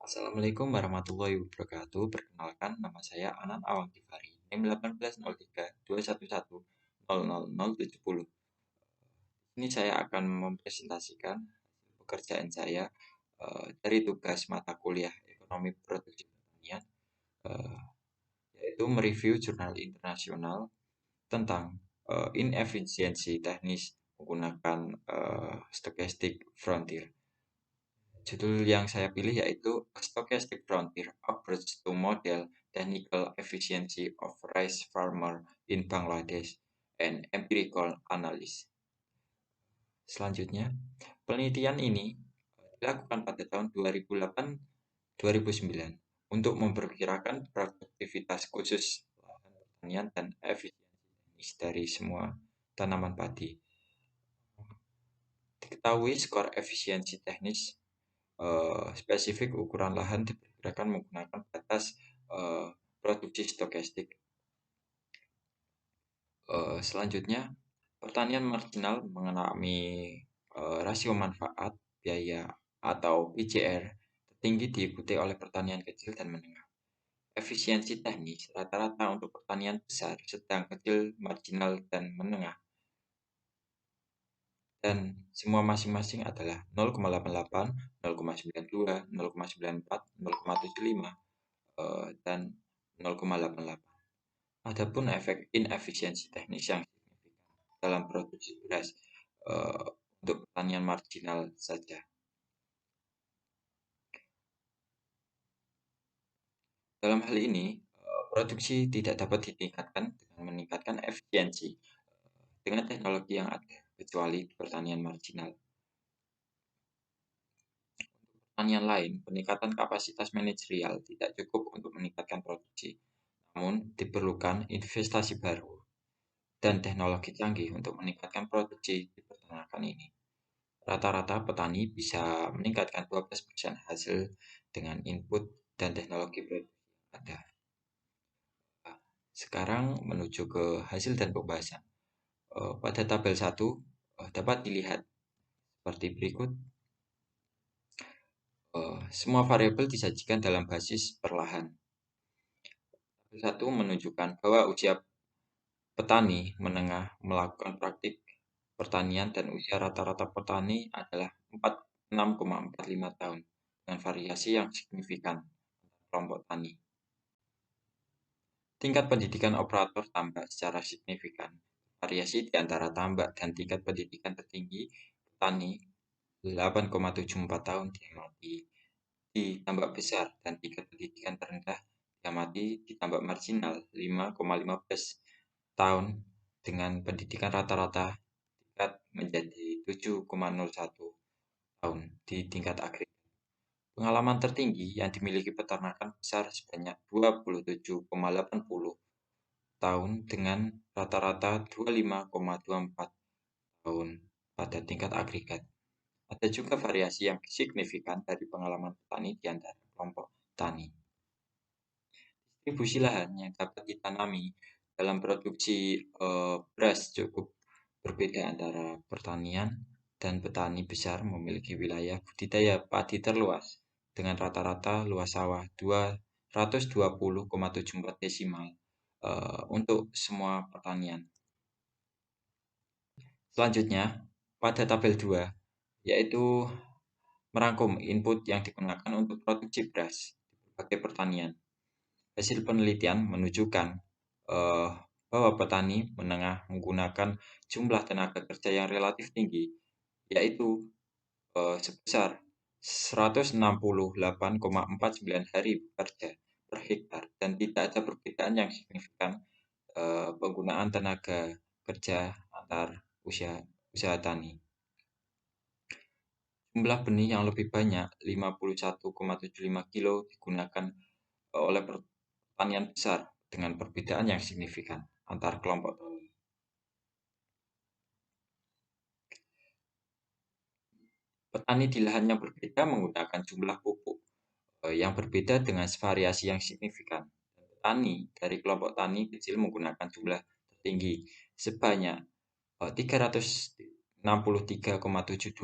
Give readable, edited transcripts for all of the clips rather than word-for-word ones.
Assalamualaikum warahmatullahi wabarakatuh. Perkenalkan, nama saya Anan Awang Kifari, NIM 180321100070. Ini saya akan mempresentasikan pekerjaan saya dari tugas mata kuliah Ekonomi Produksi Pertanian, eh, yaitu mereview jurnal internasional tentang inefisiensi teknis menggunakan stochastic frontier. Judul yang saya pilih yaitu A Stochastic Frontier Approach to Model Technical Efficiency of Rice Farmer in Bangladesh and Empirical Analysis. Selanjutnya, penelitian ini dilakukan pada tahun 2008-2009 untuk memperkirakan produktivitas khusus lahan pertanian dan efisiensi dari semua tanaman padi. Diketahui skor efisiensi teknis spesifik ukuran lahan diperkirakan menggunakan batas produksi stokastik. Selanjutnya, pertanian marginal mengalami rasio manfaat biaya atau PJR tertinggi diikuti oleh pertanian kecil dan menengah. Efisiensi teknis rata-rata untuk pertanian besar, sedang, kecil, marginal, dan menengah. Dan semua masing-masing adalah 0,88, 0,92, 0,94, 0,75, dan 0,88. Adapun efek inefisiensi teknis yang signifikan dalam produksi beras untuk pertanian marginal saja. Dalam hal ini, produksi tidak dapat ditingkatkan dengan meningkatkan efisiensi dengan teknologi yang ada, kecuali pertanian marginal. Pertanian lain, peningkatan kapasitas manajerial tidak cukup untuk meningkatkan produksi, namun diperlukan investasi baru dan teknologi canggih untuk meningkatkan produksi di peternakan ini. Rata-rata petani bisa meningkatkan 12% hasil dengan input dan teknologi produksi yang ada. Sekarang menuju ke hasil dan pembahasan. Pada tabel 1 dapat dilihat seperti berikut. Semua variabel disajikan dalam basis perlahan. Tabel 1 menunjukkan bahwa usia petani menengah melakukan praktik pertanian dan usia rata-rata petani adalah 6,45 tahun dengan variasi yang signifikan kelompok tani. Tingkat pendidikan operator tambak secara signifikan. Variasi di antara tambak dan tingkat pendidikan tertinggi petani 8,74 tahun diamati di tambak besar dan tingkat pendidikan terendah diamati di tambak marginal 5,15 tahun dengan pendidikan rata-rata tingkat menjadi 7,01 tahun di tingkat agregat. Pengalaman tertinggi yang dimiliki peternakan besar sebanyak 27,80 tahun dengan rata-rata 25,24 tahun pada tingkat agregat. Ada juga variasi yang signifikan dari pengalaman petani di antara kelompok tani. Distribusi lahan yang dapat ditanami dalam produksi beras cukup berbeda antara pertanian dan petani besar memiliki wilayah budidaya padi terluas dengan rata-rata luas sawah 220,74 desimal untuk semua pertanian. Selanjutnya, pada tabel 2, yaitu merangkum input yang digunakan untuk produksi beras di berbagai pertanian. Hasil penelitian menunjukkan bahwa petani menengah menggunakan jumlah tenaga kerja yang relatif tinggi, yaitu sebesar 168,49 hari bekerja per hektar dan tidak ada perbedaan yang signifikan penggunaan tenaga kerja antar usaha tani. Jumlah benih yang lebih banyak, 51,75 kilo, digunakan oleh pertanian besar dengan perbedaan yang signifikan antar kelompok tani. Petani di lahan yang berbeda menggunakan jumlah pupuk yang berbeda dengan variasi yang signifikan. Petani dari kelompok tani kecil menggunakan jumlah tertinggi sebanyak 363,72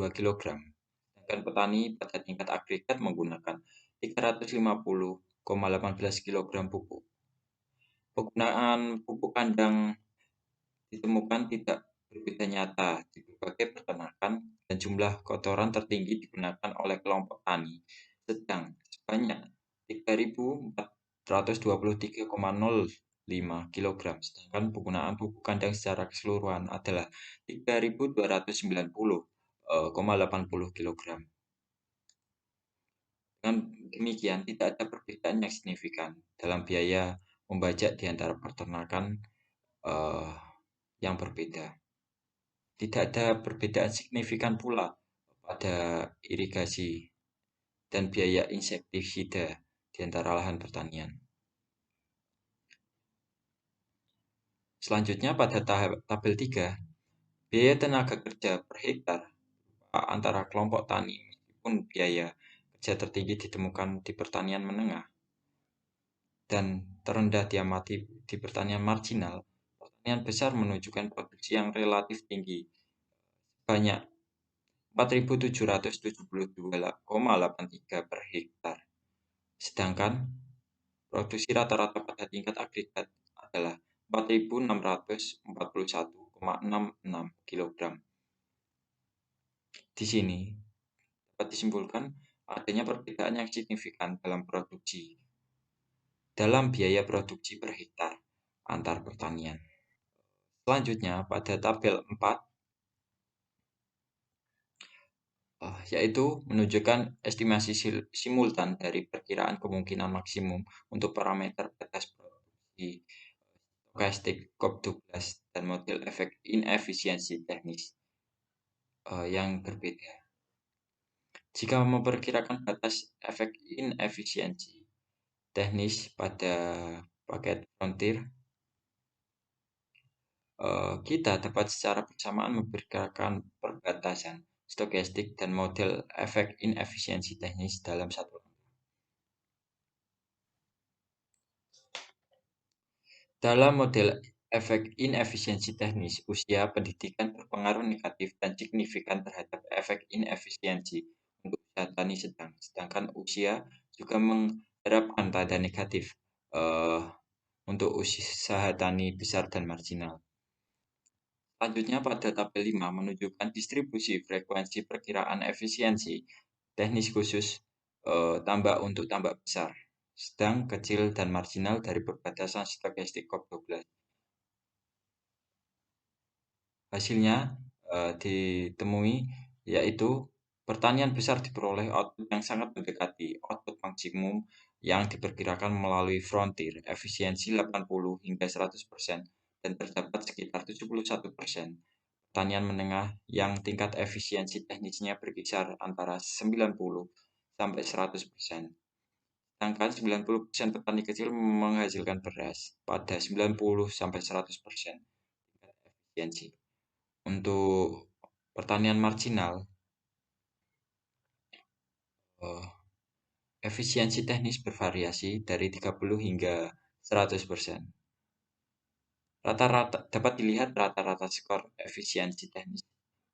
kg. Dan petani pada tingkat agregat menggunakan 350,18 kilogram pupuk. Penggunaan pupuk kandang ditemukan tidak berbeda nyata di berbagai peternakan dan jumlah kotoran tertinggi digunakan oleh kelompok tani sedang sebanyak 3.423,05 kilogram, sedangkan penggunaan pupuk kandang secara keseluruhan adalah 3.290,80 kilogram. Dengan demikian, tidak ada perbedaan yang signifikan dalam biaya membajak di antara peternakan eh, yang berbeda. Tidak ada perbedaan signifikan pula pada irigasi dan biaya insektisida di antara lahan pertanian. Selanjutnya pada tabel 3, biaya tenaga kerja per hektar antara kelompok tani meskipun biaya kerja tertinggi ditemukan di pertanian menengah dan terendah diamati di pertanian marginal, pertanian besar menunjukkan produksi yang relatif tinggi, banyak 4.772,83 per hektar. Sedangkan produksi rata-rata pada tingkat agregat adalah 4.641,66 kilogram. Di sini dapat disimpulkan adanya perbedaan yang signifikan dalam biaya produksi per hektar antar pertanian. Selanjutnya pada tabel 4 yaitu menunjukkan estimasi simultan dari perkiraan kemungkinan maksimum untuk parameter batas produksi stokastik COP12 dan model efek inefisiensi teknis yang berbeda. Jika memperkirakan batas efek inefisiensi teknis pada paket frontier, kita dapat secara bersamaan memperkirakan perbatasan stokastik dan model efek inefisiensi teknis dalam satu langkah. Dalam model efek inefisiensi teknis, usia pendidikan berpengaruh negatif dan signifikan terhadap efek inefisiensi untuk usaha tani sedang, sedangkan usia juga mengharapkan tanda negatif untuk usaha tani besar dan marginal. Selanjutnya pada tabel 5 menunjukkan distribusi frekuensi perkiraan efisiensi teknis khusus tambak untuk tambak besar, sedang, kecil, dan marginal dari perbatasan stokastik COP12. Hasilnya ditemui yaitu pertanian besar diperoleh output yang sangat mendekati output maksimum yang diperkirakan melalui frontier efisiensi 80 hingga 100% dan terdapat sekitar 71% pertanian menengah yang tingkat efisiensi teknisnya berkisar antara 90 sampai 100%. Sedangkan 90% petani kecil menghasilkan beras pada 90 sampai 100% tingkat efisiensi. Untuk pertanian marginal, efisiensi teknis bervariasi dari 30 hingga 100%. Rata-rata dapat dilihat rata-rata skor efisiensi teknis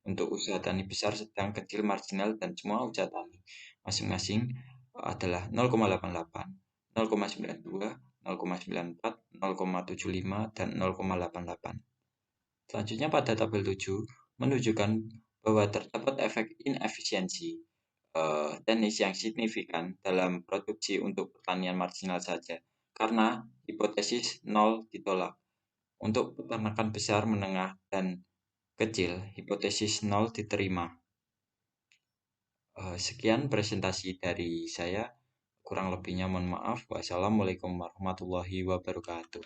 untuk usaha tani besar, sedang, kecil, marginal, dan semua usaha tani masing-masing adalah 0,88, 0,92, 0,94, 0,75, dan 0,88. Selanjutnya pada tabel 7 menunjukkan bahwa terdapat efek inefisiensi teknis yang signifikan dalam produksi untuk pertanian marginal saja, karena hipotesis 0 ditolak. Untuk peternakan besar, menengah, dan kecil, hipotesis 0 diterima. Sekian presentasi dari saya. Kurang lebihnya mohon maaf. Wassalamualaikum warahmatullahi wabarakatuh.